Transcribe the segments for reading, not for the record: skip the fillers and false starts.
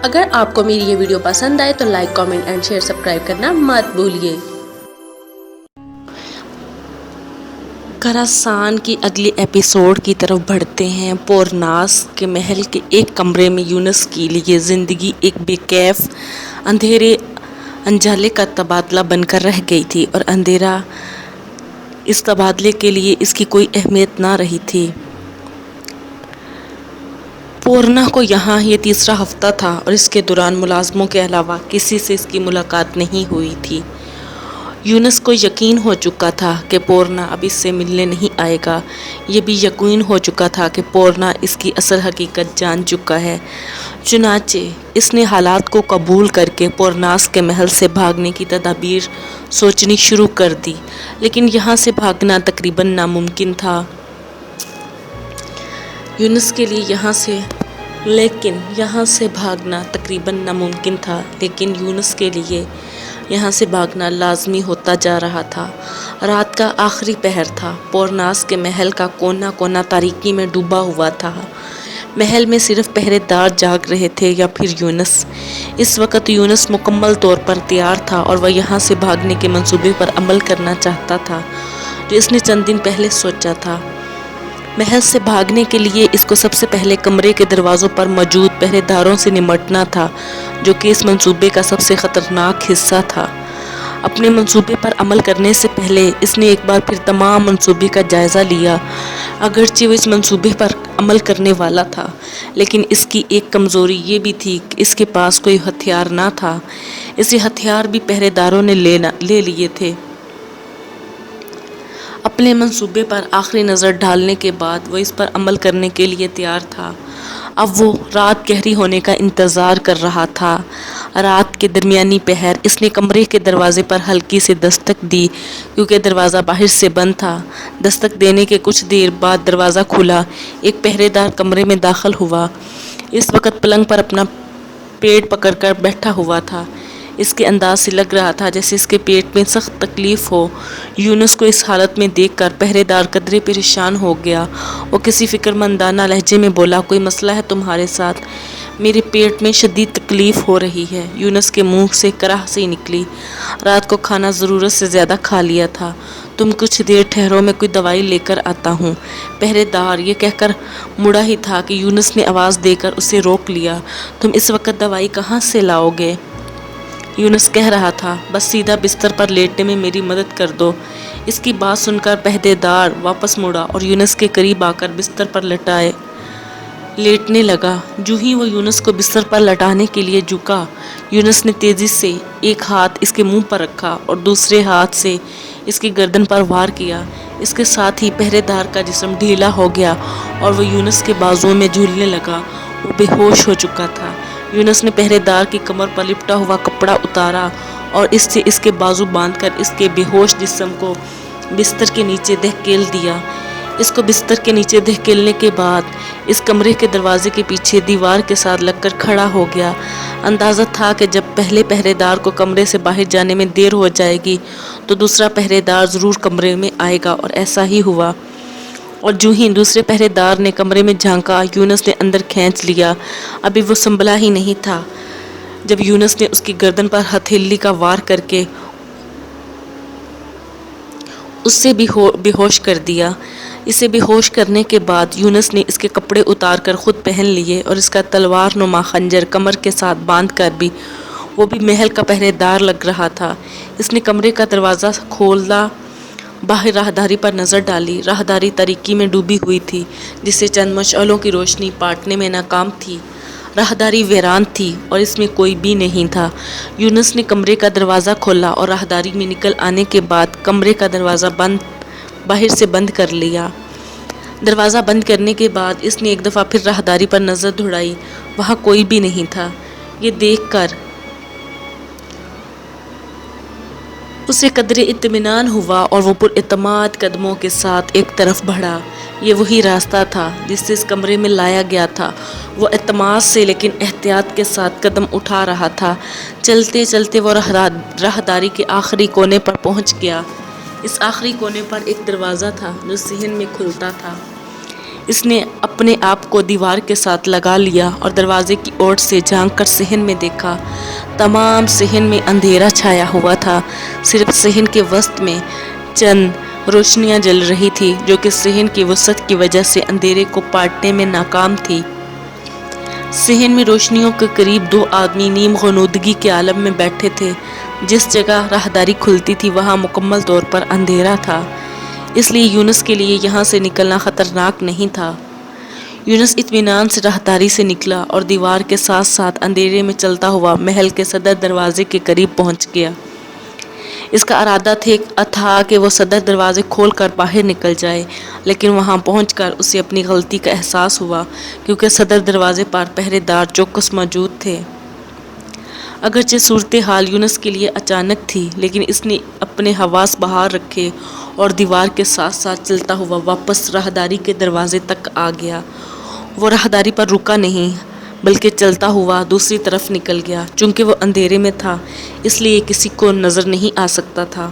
اگر آپ کو میری یہ ویڈیو پسند آئے تو like, comment and share, subscribe کرنا مت بھولیے۔ خراسان کی اگلی ایپیسوڈ کی طرف بڑھتے ہیں۔ پورناس کے محل کے ایک کمرے میں یونس کے لیے زندگی ایک بے کیف اندھیرے انجالے کا تبادلہ بن کر رہ گئی تھی، اور اندھیرا اس تبادلے کے لیے اس کی کوئی اہمیت نہ رہی تھی۔ پورنا کو یہاں یہ تیسرا ہفتہ تھا اور اس کے دوران ملازموں کے علاوہ کسی سے اس کی ملاقات نہیں ہوئی تھی۔ یونس کو یقین ہو چکا تھا کہ پورنا اب اس سے ملنے نہیں آئے گا۔ یہ بھی یقین ہو چکا تھا کہ پورنا اس کی اصل حقیقت جان چکا ہے۔ چنانچہ اس نے حالات کو قبول کر کے پورناس کے محل سے بھاگنے کی تدابیر سوچنی شروع کر دی، لیکن یہاں سے بھاگنا تقریباً ناممکن تھا۔ یونس کے لیے یہاں سے بھاگنا لازمی ہوتا جا رہا تھا۔ رات کا آخری پہر تھا۔ پورناس کے محل کا کونا کونا تاریکی میں ڈوبا ہوا تھا۔ محل میں صرف پہرے دار جاگ رہے تھے یا پھر یونس۔ اس وقت یونس مکمل طور پر تیار تھا اور وہ یہاں سے بھاگنے کے منصوبے پر عمل کرنا چاہتا تھا جو اس نے چند دن پہلے سوچا تھا۔ محل سے بھاگنے کے لیے اس کو سب سے پہلے کمرے کے دروازوں پر موجود پہرے داروں سے نمٹنا تھا، جو کہ اس منصوبے کا سب سے خطرناک حصہ تھا۔ اپنے منصوبے پر عمل کرنے سے پہلے اس نے ایک بار پھر تمام منصوبے کا جائزہ لیا۔ اگرچہ وہ اس منصوبے پر عمل کرنے والا تھا، لیکن اس کی ایک کمزوری یہ بھی تھی کہ اس کے پاس کوئی ہتھیار نہ تھا۔ اسے ہتھیار بھی پہرے داروں نے لے لیے تھے۔ اپنے منصوبے پر آخری نظر ڈالنے کے بعد وہ اس پر عمل کرنے کے لیے تیار تھا۔ اب وہ رات گہری ہونے کا انتظار کر رہا تھا۔ رات کے درمیانی پہر اس نے کمرے کے دروازے پر ہلکی سے دستک دی، کیونکہ دروازہ باہر سے بند تھا۔ دستک دینے کے کچھ دیر بعد دروازہ کھلا۔ ایک پہرے دار کمرے میں داخل ہوا۔ اس وقت پلنگ پر اپنا پیٹ پکڑ کر بیٹھا ہوا تھا۔ اس کے انداز سے لگ رہا تھا جیسے اس کے پیٹ میں سخت تکلیف ہو۔ یونس کو اس حالت میں دیکھ کر پہرے دار قدرے پریشان ہو گیا۔ وہ کسی فکرمندانہ لہجے میں بولا، کوئی مسئلہ ہے تمہارے ساتھ؟ میرے پیٹ میں شدید تکلیف ہو رہی ہے، یونس کے منہ سے کراہ سی نکلی۔ رات کو کھانا ضرورت سے زیادہ کھا لیا تھا۔ تم کچھ دیر ٹھہرو، میں کوئی دوائی لے کر آتا ہوں۔ پہرے دار یہ کہہ کر مڑا ہی تھا کہ یونس نے آواز دے کر اسے روک لیا۔ تم اس وقت دوائی کہاں سے لاؤ گے؟ یونس کہہ رہا تھا، بس سیدھا بستر پر لیٹنے میں میری مدد کر دو۔ اس کی بات سن کر پہرے دار واپس مڑا اور یونس کے قریب آ کر بستر پر لیٹنے لگا۔ جو ہی وہ یونس کو بستر پر لٹانے کے لیے جھکا، یونس نے تیزی سے ایک ہاتھ اس کے منہ پر رکھا اور دوسرے ہاتھ سے اس کی گردن پر وار کیا۔ اس کے ساتھ ہی پہرے دار کا جسم ڈھیلا ہو گیا اور وہ یونس کے بازوؤں میں جھولنے لگا۔ وہ بے ہوش ہو چکا تھا۔ یونس نے پہرے دار کی کمر پر لپٹا ہوا کپڑا اتارا اور اس سے اس کے بازو باندھ کر اس کے بے ہوش جسم کو بستر کے نیچے دھکیل دیا۔ اس کو بستر کے نیچے دھکیلنے کے بعد اس کمرے کے دروازے کے پیچھے دیوار کے ساتھ لگ کر کھڑا ہو گیا۔ اندازہ تھا کہ جب پہلے پہرے دار کو کمرے سے باہر جانے میں دیر ہو جائے گی تو دوسرا پہرے دار ضرور کمرے میں آئے گا، اور ایسا ہی ہوا۔ اور جو ہی دوسرے پہرے دار نے کمرے میں جھانکا، یونس نے اندر کھینچ لیا۔ ابھی وہ سنبھلا ہی نہیں تھا جب یونس نے اس کی گردن پر ہتھیلی کا وار کر کے اسے بے ہوش کر دیا۔ اسے بے ہوش کرنے کے بعد یونس نے اس کے کپڑے اتار کر خود پہن لیے اور اس کا تلوار نما خنجر کمر کے ساتھ باندھ کر بھی وہ بھی محل کا پہرے دار لگ رہا تھا۔ اس نے کمرے کا دروازہ کھولا، باہر راہداری پر نظر ڈالی۔ راہداری تاریکی میں ڈوبی ہوئی تھی، جس سے چند مشعلوں کی روشنی پاٹنے میں ناکام تھی۔ راہداری ویران تھی اور اس میں کوئی بھی نہیں تھا۔ یونس نے کمرے کا دروازہ کھولا اور راہداری میں نکل آنے کے بعد کمرے کا دروازہ باہر سے بند کر لیا۔ دروازہ بند کرنے کے بعد اس نے ایک دفعہ پھر راہداری پر نظر دوڑائی۔ وہاں کوئی بھی نہیں تھا۔ یہ دیکھ کر اسے قدرے اطمینان ہوا اور وہ پر اعتماد قدموں کے ساتھ ایک طرف بڑھا۔ یہ وہی راستہ تھا جس سے اس کمرے میں لایا گیا تھا۔ وہ اعتماد سے لیکن احتیاط کے ساتھ قدم اٹھا رہا تھا۔ چلتے چلتے وہ راہداری کے آخری کونے پر پہنچ گیا۔ اس آخری کونے پر ایک دروازہ تھا جو صحن میں کھلتا تھا۔ اس نے اپنے آپ کو دیوار کے ساتھ لگا لیا اور دروازے کی اوٹ سے جھانک کر صحن میں دیکھا۔ تمام صحن میں اندھیرا چھایا ہوا تھا، صرف صحن کے وسط میں چند روشنیاں جل رہی تھی جو کہ صحن کی وسعت کی وجہ سے اندھیرے کو پاٹنے میں ناکام تھی۔ صحن میں روشنیوں کے قریب دو آدمی نیم غنودگی کے عالم میں بیٹھے تھے۔ جس جگہ راہداری کھلتی تھی وہاں مکمل طور پر اندھیرا تھا، اس لیے یونس کے لیے یہاں سے نکلنا خطرناک نہیں تھا۔ یونس اطمینان سے راہداری سے نکلا اور دیوار کے ساتھ ساتھ اندھیرے میں چلتا ہوا محل کے صدر دروازے کے قریب پہنچ گیا۔ اس کا ارادہ تھا کہ وہ صدر دروازے کھول کر باہر نکل جائے، لیکن وہاں پہنچ کر اسے اپنی غلطی کا احساس ہوا کیونکہ صدر دروازے پر پہرے دار چوکس موجود تھے۔ اگرچہ صورتحال یونس کے لیے اچانک تھی، لیکن اس نے اپنے حواس بحال رکھے اور دیوار کے ساتھ ساتھ چلتا ہوا واپس راہداری کے دروازے تک آ گیا۔ وہ راہداری پر رکا نہیں بلکہ چلتا ہوا دوسری طرف نکل گیا۔ چونکہ وہ اندھیرے میں تھا اس لیے کسی کو نظر نہیں آ سکتا تھا۔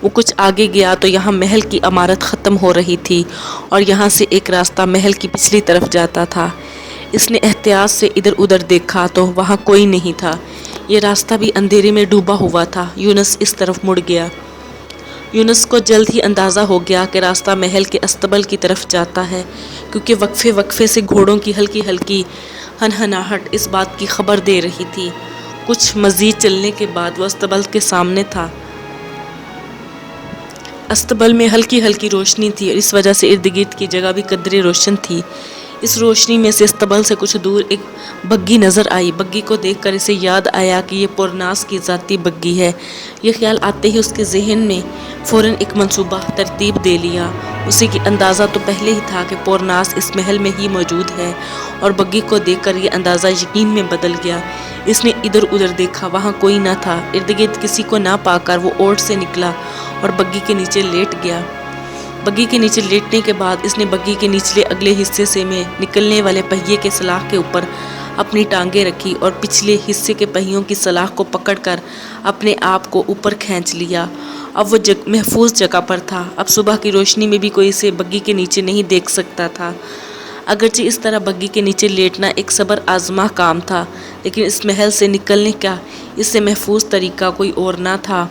وہ کچھ آگے گیا تو یہاں محل کی عمارت ختم ہو رہی تھی اور یہاں سے ایک راستہ محل کی پچھلی طرف جاتا تھا۔ اس نے احتیاط سے ادھر ادھر دیکھا تو وہاں کوئی نہیں تھا، یہ راستہ بھی اندھیرے میں ڈوبا ہوا تھا۔ یونس اس طرف مڑ گیا۔ یونس کو جلد ہی اندازہ ہو گیا کہ راستہ محل کے اصطبل کی طرف جاتا ہے، کیونکہ وقفے وقفے سے گھوڑوں کی ہلکی ہلکی ہنہناہٹ اس بات کی خبر دے رہی تھی۔ کچھ مزید چلنے کے بعد وہ اصطبل کے سامنے تھا۔ اصطبل میں ہلکی ہلکی روشنی تھی اور اس وجہ سے ارد گرد کی جگہ بھی قدرے روشن تھی۔ اس روشنی میں سے اصطبل سے کچھ دور ایک بگھی نظر آئی۔ بگھی کو دیکھ کر اسے یاد آیا کہ یہ پورناس کی ذاتی بگھی ہے۔ یہ خیال آتے ہی اس کے ذہن میں فوراً ایک منصوبہ ترتیب دے لیا۔ اسے کی اندازہ تو پہلے ہی تھا کہ پورناس اس محل میں ہی موجود ہے، اور بگھی کو دیکھ کر یہ اندازہ یقین میں بدل گیا۔ اس نے ادھر ادھر دیکھا، وہاں کوئی نہ تھا۔ ارد گرد کسی کو نہ پا کر وہ اوٹ سے نکلا اور بگھی کے نیچے لیٹ گیا۔ بگھی کے نیچے لیٹنے کے بعد اس نے بگھی کے نچلے اگلے حصے سے میں نکلنے والے پہیے کے سلاخ کے اوپر اپنی ٹانگیں رکھی اور پچھلے حصے کے پہیوں کی سلاخ کو پکڑ کر اپنے آپ کو اوپر کھینچ لیا۔ اب وہ محفوظ جگہ پر تھا۔ اب صبح کی روشنی میں بھی کوئی اسے بگھی کے نیچے نہیں دیکھ سکتا تھا۔ اگرچہ اس طرح بگھی کے نیچے لیٹنا ایک صبر آزما کام تھا، لیکن اس محل سے نکلنے کا اس سے محفوظ طریقہ کوئی اور نہ تھا۔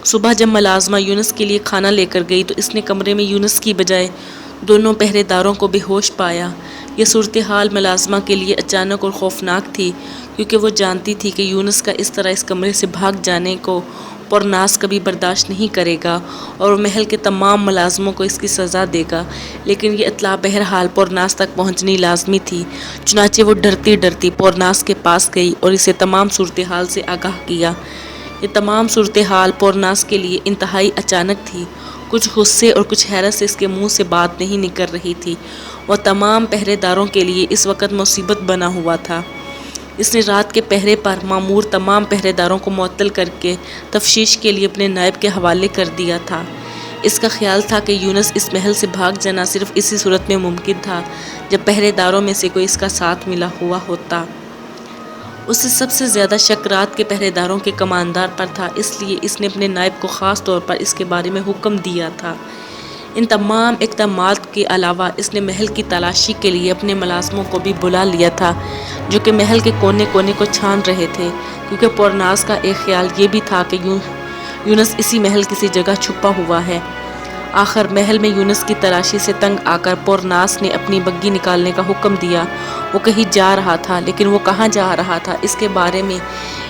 صبح جب ملازمہ یونس کے لیے کھانا لے کر گئی تو اس نے کمرے میں یونس کی بجائے دونوں پہرے داروں کو بے ہوش پایا۔ یہ صورتحال ملازمہ کے لیے اچانک اور خوفناک تھی، کیونکہ وہ جانتی تھی کہ یونس کا اس طرح اس کمرے سے بھاگ جانے کو پورناس کبھی برداشت نہیں کرے گا اور وہ محل کے تمام ملازموں کو اس کی سزا دے گا۔ لیکن یہ اطلاع بہرحال پورناس تک پہنچنی لازمی تھی۔ چنانچہ وہ ڈرتی ڈرتی پورناس کے پاس گئی اور اسے تمام صورتحال سے آگاہ کیا۔ یہ تمام صورتحال پورناس کے لیے انتہائی اچانک تھی۔ کچھ غصے اور کچھ حیرت سے اس کے منہ سے بات نہیں نکل رہی تھی۔ وہ تمام پہرے داروں کے لیے اس وقت مصیبت بنا ہوا تھا۔ اس نے رات کے پہرے پر مامور تمام پہرے داروں کو معطل کر کے تفتیش کے لیے اپنے نائب کے حوالے کر دیا تھا۔ اس کا خیال تھا کہ یونس اس محل سے بھاگ جانا صرف اسی صورت میں ممکن تھا جب پہرے داروں میں سے کوئی اس کا ساتھ ملا ہوا ہوتا۔ اسے سب سے زیادہ شک رات کے پہرے داروں کے کماندار پر تھا، اس لیے اس نے اپنے نائب کو خاص طور پر اس کے بارے میں حکم دیا تھا۔ ان تمام اقدامات کے علاوہ اس نے محل کی تلاشی کے لیے اپنے ملازموں کو بھی بلا لیا تھا، جو کہ محل کے کونے کونے کو چھان رہے تھے، کیونکہ پورناس کا ایک خیال یہ بھی تھا کہ یونس اسی محل کسی جگہ چھپا ہوا ہے۔ آخر محل میں یونس کی تلاشی سے تنگ آ کر پورناس نے اپنی بگھی نکالنے کا حکم دیا۔ وہ کہیں جا رہا تھا، لیکن وہ کہاں جا رہا تھا اس کے بارے میں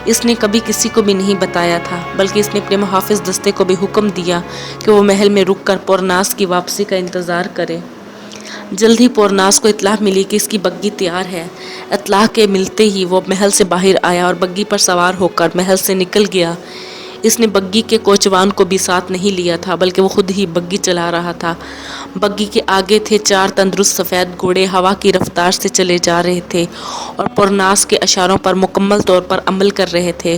اس نے کبھی کسی کو بھی نہیں بتایا تھا، بلکہ اس نے اپنے محافظ دستے کو بھی حکم دیا کہ وہ محل میں رک کر پورناس کی واپسی کا انتظار کرے۔ جلد ہی پورناس کو اطلاع ملی کہ اس کی بگھی تیار ہے۔ اطلاع کے ملتے ہی وہ محل سے باہر آیا اور بگھی پر سوار ہو کر محل سے نکل گیا۔ اس نے بگھی کے کوچوان کو بھی ساتھ نہیں لیا تھا، بلکہ وہ خود ہی بگھی چلا رہا تھا۔ بگھی کے آگے تھے 4 تندرست سفید گھوڑے، ہوا کی رفتار سے چلے جا رہے تھے اور پورناس کے اشاروں پر مکمل طور پر عمل کر رہے تھے۔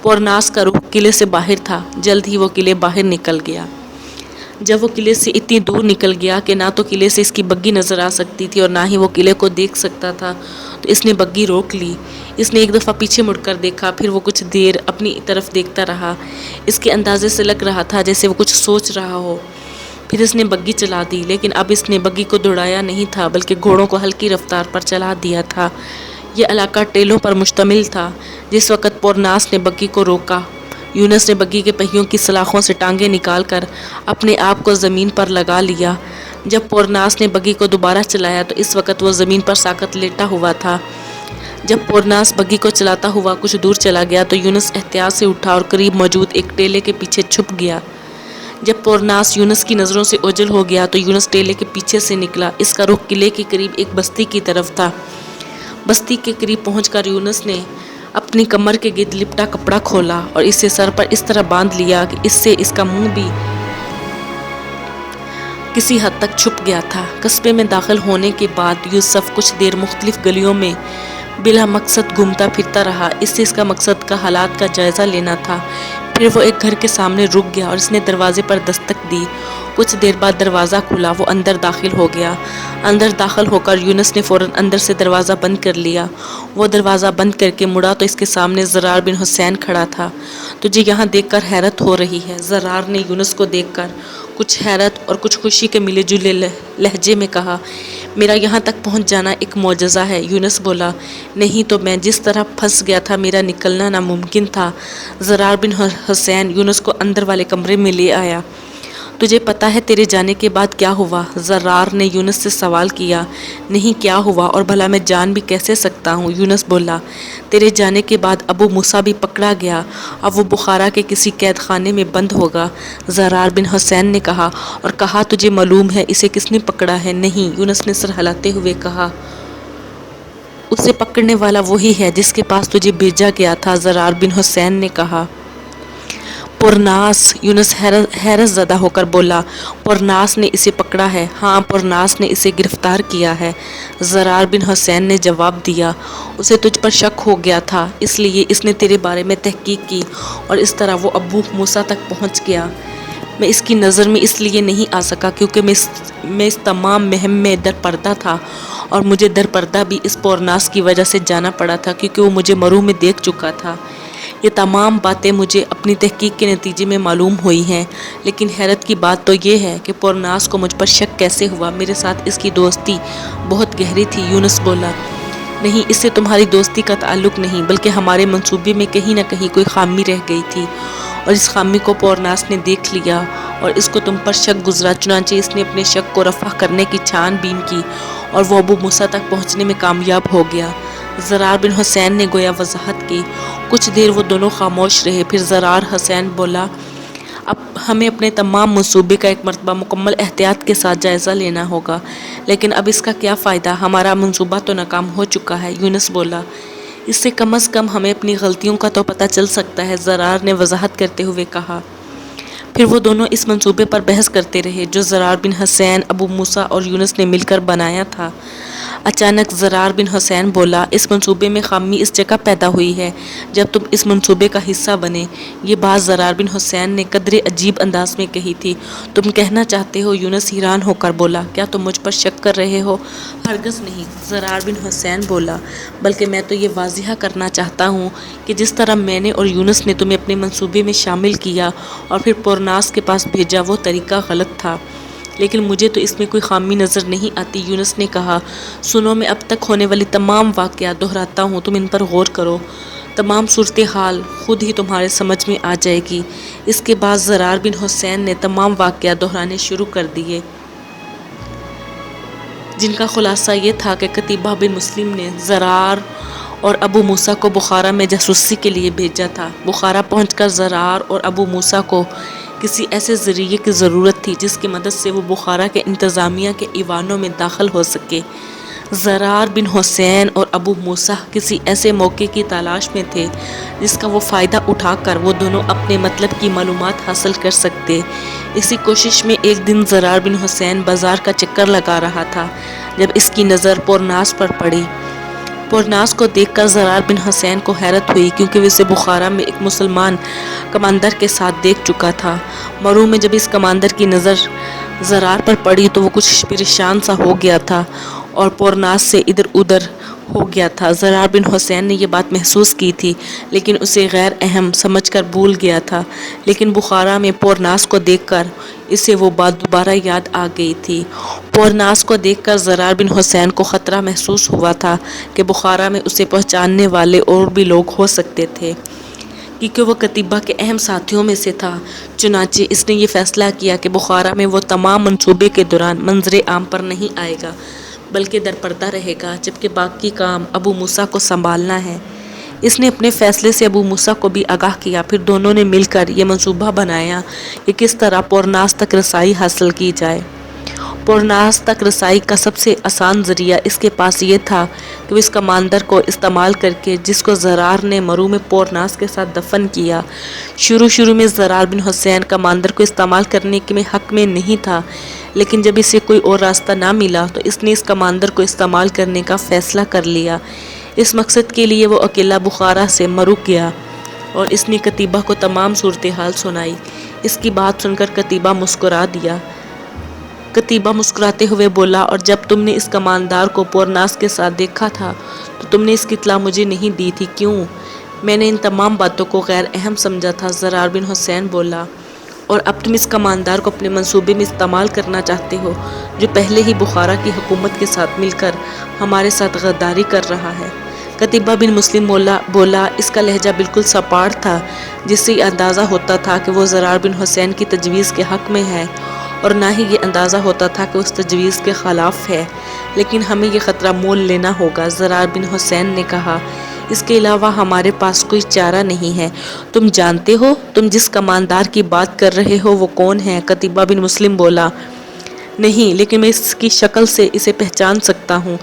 پورناس کا رخ قلعے سے باہر تھا۔ جلد ہی وہ قلعے باہر نکل گیا۔ جب وہ قلعے سے اتنی دور نکل گیا کہ نہ تو قلعے سے اس کی بگھی نظر آ سکتی تھی اور نہ ہی وہ قلعے کو دیکھ سکتا تھا، تو اس نے بگھی روک لی۔ اس نے ایک دفعہ پیچھے مڑ کر دیکھا، پھر وہ کچھ دیر اپنی طرف دیکھتا رہا۔ اس کے اندازے سے لگ رہا تھا جیسے وہ کچھ سوچ رہا ہو۔ پھر اس نے بگھی چلا دی، لیکن اب اس نے بگھی کو دوڑایا نہیں تھا بلکہ گھوڑوں کو ہلکی رفتار پر چلا دیا تھا۔ یہ علاقہ ٹیلوں پر مشتمل تھا۔ جس وقت پورناس نے بگھی کو روکا، یونس نے بگھی کے پہیوں کی سلاخوں سے ٹانگیں نکال کر اپنے آپ کو زمین پر لگا لیا۔ جب پورناس نے بگھی کو دوبارہ چلایا تو اس وقت وہ زمین پر ساکت لیٹا ہوا تھا۔ جب پورناس بگھی کو چلاتا ہوا کچھ دور چلا گیا تو یونس احتیاط سے اٹھا اور قریب موجود ایک ٹیلے کے پیچھے چھپ گیا۔ جب پورناس یونس کی نظروں سے اوجھل ہو گیا تو یونس ٹیلے کے پیچھے سے نکلا۔ اس کا رخ قلعے کے قریب ایک بستی کی طرف تھا۔ بستی کے قریب پہنچ کر یونس نے اپنی کمر کے گرد لپٹا کپڑا کھولا اور اسے سر پر اس طرح باندھ لیا کہ اس سے اس کا منہ بھی کسی حد تک چھپ گیا تھا۔ قصبے میں داخل ہونے کے بعد یوسف کچھ دیر مختلف گلیوں میں بلا مقصد گھومتا پھرتا رہا۔ اس سے اس کا مقصد کا حالات کا جائزہ لینا تھا۔ پھر وہ ایک گھر کے سامنے رک گیا اور اس نے دروازے پر دستک دی۔ کچھ دیر بعد دروازہ کھلا، وہ اندر داخل ہو گیا۔ اندر داخل ہو کر یونس نے فوراً اندر سے دروازہ بند کر لیا۔ وہ دروازہ بند کر کے مڑا تو اس کے سامنے زرار بن حسین کھڑا تھا۔ تجھے یہاں دیکھ کر حیرت ہو رہی ہے؟ زرار نے یونس کو دیکھ کر کچھ حیرت اور کچھ خوشی کے ملے جلے لہجے میں کہا، میرا یہاں تک پہنچ جانا ایک معجزہ ہے۔ یونس بولا، نہیں تو میں جس طرح پھنس گیا تھا میرا نکلنا ناممکن تھا۔ زرار بن حسین یونس کو اندر والے کمرے میں لے آیا۔ تجھے پتا ہے تیرے جانے کے بعد کیا ہوا؟ زرار نے یونس سے سوال کیا۔ نہیں، کیا ہوا اور بھلا میں جان بھی کیسے سکتا ہوں؟ یونس بولا، تیرے جانے کے بعد ابو موسیٰ بھی پکڑا گیا، اب وہ بخارا کے کسی قید خانے میں بند ہوگا۔ زرار بن حسین نے کہا، اور کہا تجھے معلوم ہے اسے کس نے پکڑا ہے؟ نہیں، یونس نے سر ہلاتے ہوئے کہا، اسے پکڑنے والا وہی ہے جس کے پاس تجھے بھیجا گیا تھا۔ زرار بن حسین نے کہا، پورناس؟ یونس حیرت زدہ ہو کر بولا، پورناس نے اسے پکڑا ہے؟ ہاں، پورناس نے اسے گرفتار کیا ہے۔ زرار بن حسین نے جواب دیا، اسے تجھ پر شک ہو گیا تھا، اس لیے اس نے تیرے بارے میں تحقیق کی اور اس طرح وہ ابو موسیٰ تک پہنچ گیا۔ میں اس کی نظر میں اس لیے نہیں آ سکا کیونکہ میں اس تمام مہم میں در پردہ تھا، اور مجھے در پردہ بھی اس پورناس کی وجہ سے جانا پڑا تھا کیونکہ وہ مجھے مرو میں دیکھ چکا تھا۔ یہ تمام باتیں مجھے اپنی تحقیق کے نتیجے میں معلوم ہوئی ہیں، لیکن حیرت کی بات تو یہ ہے کہ پورناس کو مجھ پر شک کیسے ہوا؟ میرے ساتھ اس کی دوستی بہت گہری تھی۔ یونس بولا، نہیں، اس سے تمہاری دوستی کا تعلق نہیں، بلکہ ہمارے منصوبے میں کہیں نہ کہیں کوئی خامی رہ گئی تھی، اور اس خامی کو پورناس نے دیکھ لیا اور اس کو تم پر شک گزرا، چنانچہ اس نے اپنے شک کو رفع کرنے کی چھان بین کی اور وہ ابو موسیٰ تک پہنچنے میں کامیاب ہو گیا۔ زرار بن حسین نے گویا وضاحت کی۔ کچھ دیر وہ دونوں خاموش رہے، پھر زرار حسین بولا، اب ہمیں اپنے تمام منصوبے کا ایک مرتبہ مکمل احتیاط کے ساتھ جائزہ لینا ہوگا، لیکن اب اس کا کیا فائدہ؟ ہمارا منصوبہ تو ناکام ہو چکا ہے۔ یونس بولا، اس سے کم از کم ہمیں اپنی غلطیوں کا تو پتہ چل سکتا ہے۔ زرار نے وضاحت کرتے ہوئے کہا۔ پھر وہ دونوں اس منصوبے پر بحث کرتے رہے جو زرار بن حسین، ابو موسیٰ اور یونس نے مل کر بنایا تھا۔ اچانک زرار بن حسین بولا، اس منصوبے میں خامی اس جگہ پیدا ہوئی ہے جب تم اس منصوبے کا حصہ بنے۔ یہ بات زرار بن حسین نے قدرے عجیب انداز میں کہی تھی۔ تم کہنا چاہتے ہو؟ یونس حیران ہو کر بولا، کیا تم مجھ پر شک کر رہے ہو؟ ہرگز نہیں، زرار بن حسین بولا، بلکہ میں تو یہ واضح کرنا چاہتا ہوں کہ جس طرح میں نے اور یونس نے تمہیں اپنے منصوبے میں شامل کیا اور پھر پورناس کے پاس بھیجا، وہ طریقہ غلط تھا، لیکن مجھے تو اس میں کوئی خامی نظر نہیں آتی۔ یونس نے کہا، سنو، میں اب تک ہونے والی تمام واقعات دہراتا ہوں، تم ان پر غور کرو، تمام صورتحال خود ہی تمہارے سمجھ میں آ جائے گی۔ اس کے بعد زرار بن حسین نے تمام واقعات دہرانے شروع کر دیے، جن کا خلاصہ یہ تھا کہ قتیبہ بن مسلم نے زرار اور ابو موسیٰ کو بخارا میں جاسوسی کے لیے بھیجا تھا۔ بخارا پہنچ کر زرار اور ابو موسیٰ کو کسی ایسے ذریعے کی ضرورت تھی جس کی مدد سے وہ بخارا کے انتظامیہ کے ایوانوں میں داخل ہو سکے۔ زرار بن حسین اور ابو موسیٰ کسی ایسے موقع کی تلاش میں تھے جس کا وہ فائدہ اٹھا کر وہ دونوں اپنے مطلب کی معلومات حاصل کر سکتے۔ اسی کوشش میں ایک دن زرار بن حسین بازار کا چکر لگا رہا تھا جب اس کی نظر پورناس پر پڑی۔ پورناس کو دیکھ کر زرار بن حسین کو حیرت ہوئی کیونکہ وہ اسے بخارا میں ایک مسلمان کماندر کے ساتھ دیکھ چکا تھا۔ مرو میں جب اس کماندر کی نظر زرار پر پڑی تو وہ کچھ پریشان سا ہو گیا تھا اور پورناس سے ادھر ادھر ہو گیا تھا۔ زرار بن حسین نے یہ بات محسوس کی تھی لیکن اسے غیر اہم سمجھ کر بھول گیا تھا، لیکن بخارا میں پورناس کو دیکھ کر اسے وہ بات دوبارہ یاد آ گئی تھی۔ پورناس کو دیکھ کر زرار بن حسین کو خطرہ محسوس ہوا تھا کہ بخارا میں اسے پہچاننے والے اور بھی لوگ ہو سکتے تھے، کیونکہ وہ قتیبہ کے اہم ساتھیوں میں سے تھا۔ چنانچہ اس نے یہ فیصلہ کیا کہ بخارا میں وہ تمام منصوبے کے دوران منظر عام پر نہیں آئے گا بلکہ درپردہ رہے گا، جبکہ باقی کام ابو موسیٰ کو سنبھالنا ہے۔ اس نے اپنے فیصلے سے ابو موسیٰ کو بھی آگاہ کیا، پھر دونوں نے مل کر یہ منصوبہ بنایا کہ کس طرح پورناس تک رسائی حاصل کی جائے۔ پورناس تک رسائی کا سب سے آسان ذریعہ اس کے پاس یہ تھا کہ وہ اس کماندر کو استعمال کر کے جس کو زرار نے مرو میں پورناس کے ساتھ دفن کیا۔ شروع میں زرار بن حسین کماندر کو استعمال کرنے کے حق میں نہیں تھا، لیکن جب اسے کوئی اور راستہ نہ ملا تو اس نے اس کماندر کو استعمال کرنے کا فیصلہ کر لیا۔ اس مقصد کے لیے وہ اکیلا بخارا سے مرو گیا اور اس نے قتیبہ کو تمام صورتحال سنائی۔ اس کی بات سن کر قتیبہ مسکرا دیا۔ قتیبہ مسکراتے ہوئے بولا، اور جب تم نے اس کماندار کو پورناس کے ساتھ دیکھا تھا تو تم نے اس کی اطلاع مجھے نہیں دی تھی، کیوں؟ میں نے ان تمام باتوں کو غیر اہم سمجھا تھا، زرار بن حسین بولا، اور اب تم اس کماندار کو اپنے منصوبے میں استعمال کرنا چاہتے ہو جو پہلے ہی بخارا کی حکومت کے ساتھ مل کر ہمارے ساتھ غداری کر رہا ہے۔ قتیبہ بن مسلم بولا، اس کا لہجہ بالکل سپاٹ تھا، جس سے یہ اندازہ ہوتا تھا کہ وہ زرار بن حسین کی تجویز کے حق میں ہے، اور نہ ہی یہ اندازہ ہوتا تھا کہ اس تجویز کے خلاف ہے، لیکن ہمیں یہ خطرہ مول لینا ہوگا۔ زرار بن حسین نے کہا، اس کے علاوہ ہمارے پاس کوئی چارہ نہیں ہے۔ تم جانتے ہو تم جس کماندار کی بات کر رہے ہو وہ کون ہے؟ قتیبہ بن مسلم بولا، نہیں، لیکن میں اس کی شکل سے اسے پہچان سکتا ہوں۔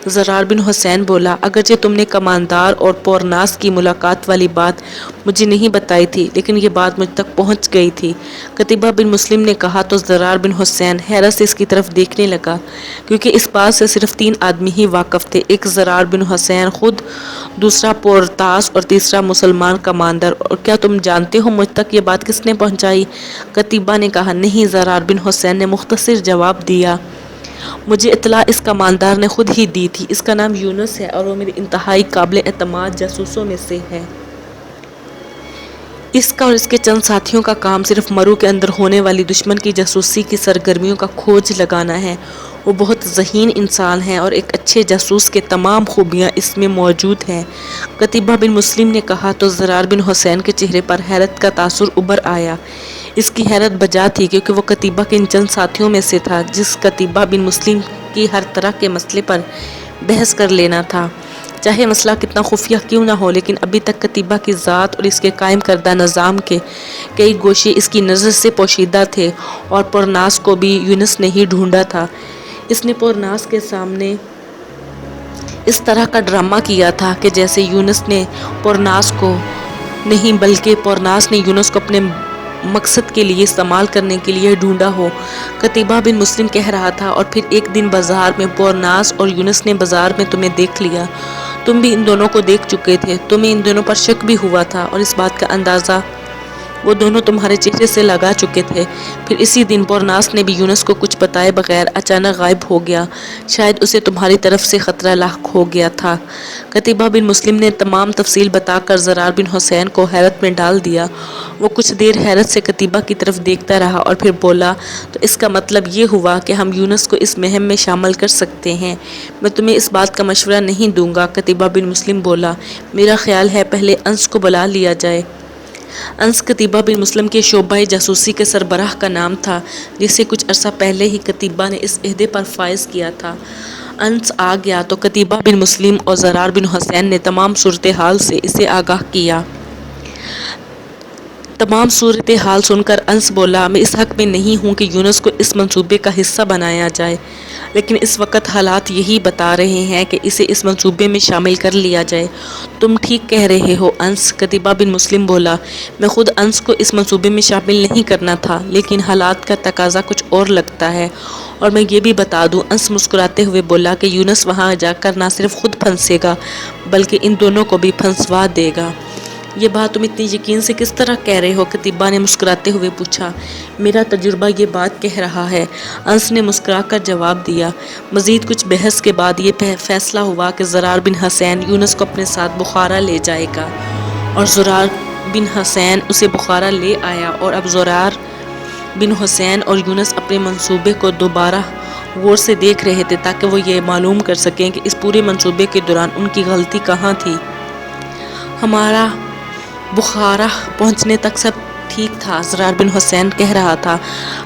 زرار بن حسین بولا، اگرچہ تم نے کماندار اور پورناس کی ملاقات والی بات مجھے نہیں بتائی تھی، لیکن یہ بات مجھ تک پہنچ گئی تھی۔ قتیبہ بن مسلم نے کہا تو زرار بن حسین حیرت سے اس کی طرف دیکھنے لگا، کیونکہ اس بات سے صرف 3 آدمی ہی واقف تھے، ایک زرار بن حسین خود، دوسرا پورتاس اور تیسرا مسلمان کماندر۔ اور کیا تم جانتے ہو مجھ تک یہ بات کس نے پہنچائی؟ قتیبہ نے کہا، نہیں۔ زرار بن حسین نے مختصر جواب دیا، مجھے اطلاع اس کماندار نے خود ہی دی تھی۔ اس کا نام یونس ہے اور وہ میرے انتہائی قابل اعتماد جاسوسوں میں سے ہے۔ اس کا اور اس کے چند ساتھیوں کا کام صرف مرو کے اندر ہونے والی دشمن کی جاسوسی کی سرگرمیوں کا کھوج لگانا ہے۔ وہ بہت ذہین انسان ہے اور ایک اچھے جاسوس کے تمام خوبیاں اس میں موجود ہیں۔ قتیبہ بن مسلم نے کہا تو زرار بن حسین کے چہرے پر حیرت کا تاثر ابھر آیا۔ اس کی حیرت بجا تھی کیونکہ وہ قتیبہ کے ان چند ساتھیوں میں سے تھا جس قتیبہ بن مسلم کی ہر طرح کے مسئلے پر بحث کر لینا تھا، چاہے مسئلہ کتنا خفیہ کیوں نہ ہو۔ لیکن ابھی تک قتیبہ کی ذات اور اس کے قائم کردہ نظام کے کئی گوشے اس کی نظر سے پوشیدہ تھے، اور پورناس کو بھی یونس نے ہی ڈھونڈا تھا۔ اس نے پورناس کے سامنے اس طرح کا ڈرامہ کیا تھا کہ جیسے یونس نے پورناس کو نہیں بلکہ پورناس نے یونس کو اپنے مقصد کے لیے استعمال کرنے کے لیے ڈھونڈا ہو۔ قتیبہ بن مسلم کہہ رہا تھا، اور پھر ایک دن بازار میں پورناس اور یونس نے بازار میں تمہیں دیکھ لیا۔ تم بھی ان دونوں کو دیکھ چکے تھے، تمہیں ان دونوں پر شک بھی ہوا تھا، اور اس بات کا اندازہ وہ دونوں تمہارے چہرے سے لگا چکے تھے۔ پھر اسی دن پورناس نے بھی یونس کو کچھ بتائے بغیر اچانک غائب ہو گیا، شاید اسے تمہاری طرف سے خطرہ لاحق ہو گیا تھا۔ قتیبہ بن مسلم نے تمام تفصیل بتا کر زرار بن حسین کو حیرت میں ڈال دیا۔ وہ کچھ دیر حیرت سے قتیبہ کی طرف دیکھتا رہا اور پھر بولا، تو اس کا مطلب یہ ہوا کہ ہم یونس کو اس مہم میں شامل کر سکتے ہیں۔ میں تمہیں اس بات کا مشورہ نہیں دوں گا۔ قتیبہ بن مسلم بولا، میرا خیال ہے پہلے انس کو بلا لیا جائے۔ انس قتیبہ بن مسلم کے شعبہ جاسوسی کے سربراہ کا نام تھا، جسے کچھ عرصہ پہلے ہی قتیبہ نے اس عہدے پر فائز کیا تھا۔ انس آ گیا تو قتیبہ بن مسلم اور زرار بن حسین نے تمام صورتحال سے اسے آگاہ کیا۔ تمام صورتحال سن کر انس بولا، میں اس حق میں نہیں ہوں کہ یونس کو اس منصوبے کا حصہ بنایا جائے، لیکن اس وقت حالات یہی بتا رہے ہیں کہ اسے اس منصوبے میں شامل کر لیا جائے۔ تم ٹھیک کہہ رہے ہو انس، قتیبہ بن مسلم بولا، میں خود انس کو اس منصوبے میں شامل نہیں کرنا تھا، لیکن حالات کا تقاضا کچھ اور لگتا ہے۔ اور میں یہ بھی بتا دوں، انس مسکراتے ہوئے بولا، کہ یونس وہاں جا کر نہ صرف خود پھنسے گا بلکہ ان دونوں کو بھی پھنسوا دے گا۔ یہ بات تم اتنی یقین سے کس طرح کہہ رہے ہو؟ قتیبہ نے مسکراتے ہوئے پوچھا۔ میرا تجربہ یہ بات کہہ رہا ہے، انس نے مسکرا کر جواب دیا۔ مزید کچھ بحث کے بعد یہ فیصلہ ہوا کہ زرار بن حسین یونس کو اپنے ساتھ بخارا لے جائے گا، اور زرار بن حسین اسے بخارا لے آیا، اور اب زرار بن حسین اور یونس اپنے منصوبے کو دوبارہ غور سے دیکھ رہے تھے تاکہ وہ یہ معلوم کر سکیں کہ اس پورے منصوبے کے دوران ان کی غلطی کہاں تھی۔ ہمارا بخارا پہنچنے تک سب ٹھیک تھا، زرار بن حسین کہہ رہا تھا۔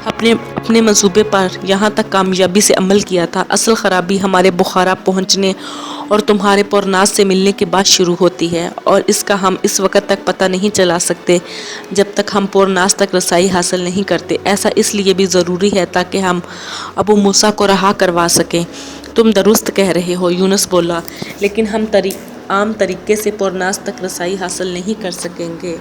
اپنے منصوبے پر یہاں تک کامیابی سے عمل کیا تھا۔ اصل خرابی ہمارے بخارا پہنچنے اور تمہارے پورناس سے ملنے کے بعد شروع ہوتی ہے، اور اس کا ہم اس وقت تک پتہ نہیں چلا سکتے جب تک ہم پورناس تک رسائی حاصل نہیں کرتے۔ ایسا اس لیے بھی ضروری ہے تاکہ ہم ابو موسیٰ کو رہا کروا سکیں۔ تم درست کہہ رہے ہو، یونس بولا، لیکن ہم عام طریقے سے پورناس تک رسائی حاصل نہیں کر سکیں گے۔